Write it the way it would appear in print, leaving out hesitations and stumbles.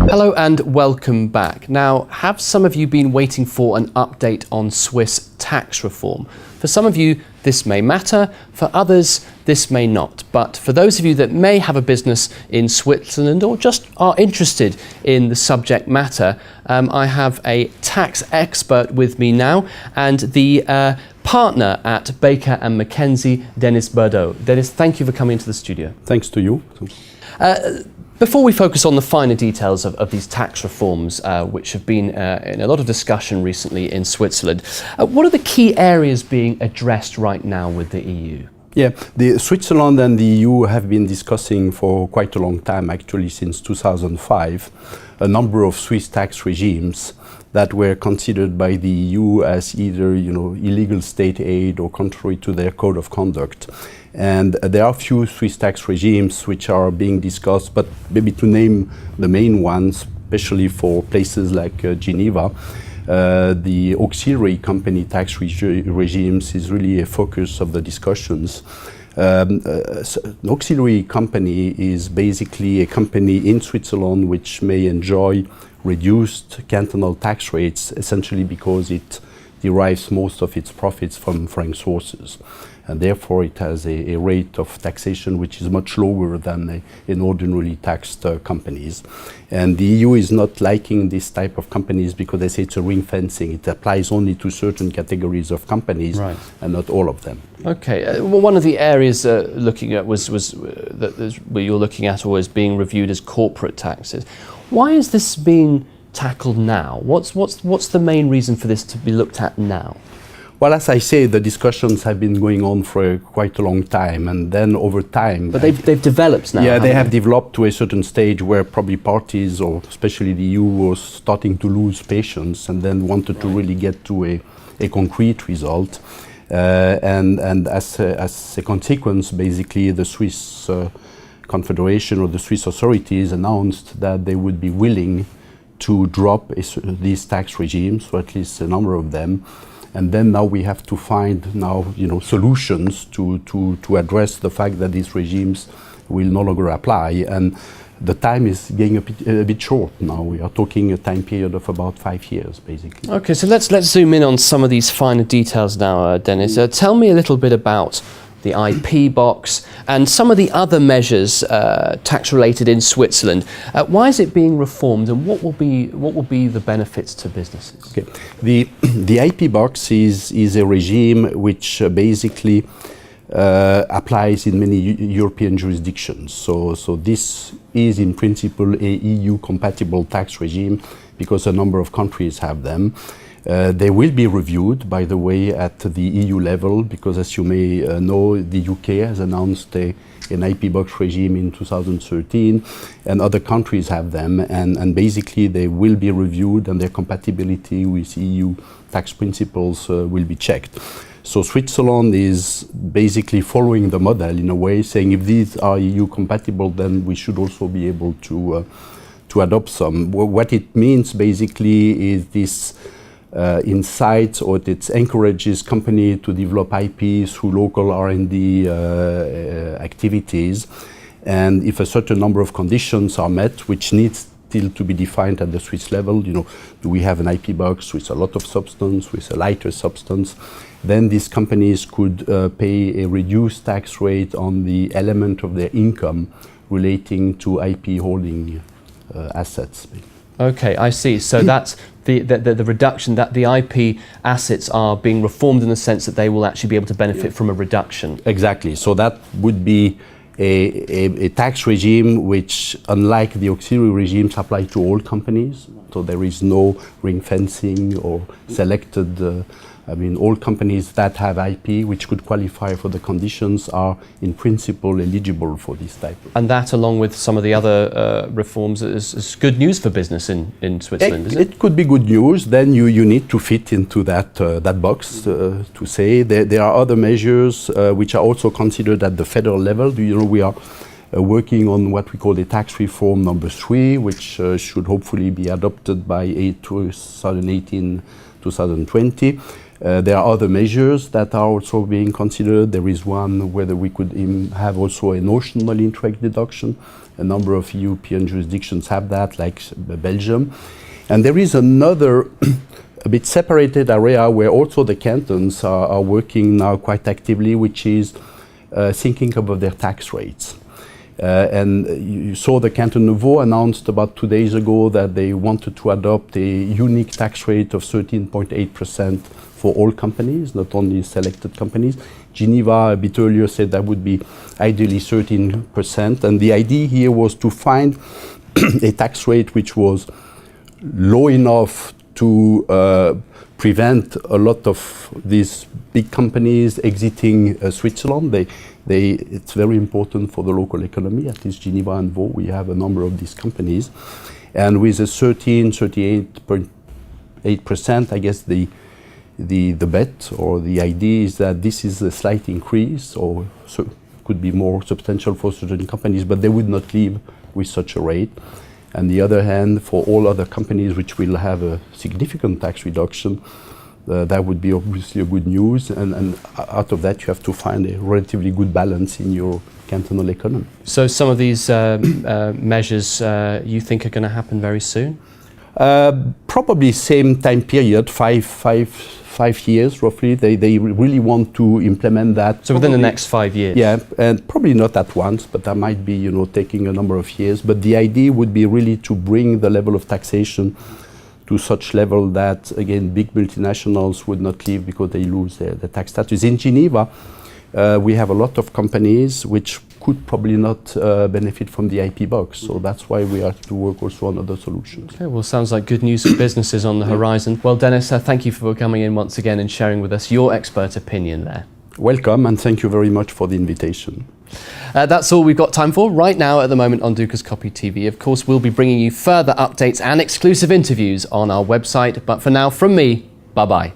Hello and welcome back. Now, have some of you been waiting for an update on Swiss tax reform? For some of you, this may matter. For others, this may not. But for those of you that may have a business in Switzerland or just are interested in the subject matter, I have a tax expert with me now and the partner at Baker & McKenzie, Denis Berdoz. Denis, thank you for coming into the studio. Thanks to you. Before we focus on the finer details of these tax reforms, which have been in a lot of discussion recently in Switzerland, what are the key areas being addressed right now with the EU? Yeah, Switzerland and the EU have been discussing for quite a long time, actually since 2005, a number of Swiss tax regimes that were considered by the EU as either, illegal state aid or contrary to their code of conduct. And there are a few Swiss tax regimes which are being discussed, but maybe to name the main ones, especially for places like Geneva, the auxiliary company tax regimes is really a focus of the discussions. An auxiliary company is basically a company in Switzerland which may enjoy reduced cantonal tax rates, essentially because it derives most of its profits from foreign sources. And therefore it has a rate of taxation which is much lower than in ordinarily taxed companies. And the EU is not liking this type of companies because they say it's a ring fencing. It applies only to certain categories of companies, right, and not all of them. Okay, well, one of the areas looking at was where you're looking at or is being reviewed as corporate taxes. Why is this being tackled now? What's the main reason for this to be looked at now? Well, as I say, the discussions have been going on for quite a long time, and then over time... But they've developed now. Yeah, they have developed to a certain stage where probably parties, or especially the EU, was starting to lose patience and then wanted to really get to a concrete result. And as a consequence, basically, the Swiss Confederation or the Swiss authorities announced that they would be willing to drop these tax regimes, or at least a number of them. And then now we have to find solutions to address the fact that these regimes will no longer apply. And the time is getting a bit short now. We are talking a time period of about 5 years, basically. Okay, so let's zoom in on some of these finer details now, Denis. Tell me a little bit about the IP box and some of the other measures tax-related in Switzerland. Why is it being reformed, and what will be the benefits to businesses? Okay. The IP box is a regime which basically applies in many European jurisdictions. So this is in principle a EU-compatible tax regime because a number of countries have them. They will be reviewed, by the way, at the EU level, because as you may know, the UK has announced an IP box regime in 2013, and other countries have them, and basically they will be reviewed and their compatibility with EU tax principles will be checked. So Switzerland is basically following the model in a way, saying if these are EU compatible, then we should also be able to adopt some. What it means basically is this incites or it encourages companies to develop IP through local R&D activities, and if a certain number of conditions are met, which needs still to be defined at the Swiss level, do we have an IP box with a lot of substance, with a lighter substance, then these companies could pay a reduced tax rate on the element of their income relating to IP holding assets. Okay, I see. So that's the reduction, that the IP assets are being reformed in the sense that they will actually be able to benefit from a reduction. Exactly. So that would be a tax regime which, unlike the auxiliary regimes, apply to all companies. So there is no ring fencing or selected. All companies that have IP which could qualify for the conditions are in principle eligible for this type of. And that, along with some of the other reforms, is good news for business in Switzerland, isn't it? It could be good news. Then you need to fit into that box to say there are other measures which are also considered at the federal level. We are working on what we call the tax reform number 3, which should hopefully be adopted by 2018-2020. There are other measures that are also being considered. There is one whether we could have also a notional indirect deduction. A number of European jurisdictions have that, like Belgium. And there is another a bit separated area where also the cantons are working now quite actively, which is thinking about their tax rates. And you saw the Canton of Vaud announced about 2 days ago that they wanted to adopt a unique tax rate of 13.8% for all companies, not only selected companies. Geneva a bit earlier said that would be ideally 13%. And the idea here was to find a tax rate which was low enough to prevent a lot of these big companies exiting Switzerland. It's very important for the local economy. At least Geneva and Vaud, we have a number of these companies. And with a 38.8%, I guess the bet or the idea is that this is a slight increase, or could be more substantial for certain companies, but they would not leave with such a rate. On the other hand, for all other companies which will have a significant tax reduction, that would be obviously a good news. And out of that, you have to find a relatively good balance in your cantonal economy. So some of these measures you think are going to happen very soon? Probably same time period, five years roughly. They really want to implement that. So within the next 5 years? Yeah, and probably not at once, but that might be, taking a number of years. But the idea would be really to bring the level of taxation to such level that, again, big multinationals would not leave because they lose their tax status. In Geneva, we have a lot of companies which could probably not benefit from the IP box. So that's why we have to work also on other solutions. Okay, well, sounds like good news for businesses on the horizon. Well, Denis, thank you for coming in once again and sharing with us your expert opinion there. Welcome, and thank you very much for the invitation. That's all we've got time for right now at the moment on Dukascopy TV. Of course, we'll be bringing you further updates and exclusive interviews on our website. But for now, from me, bye-bye.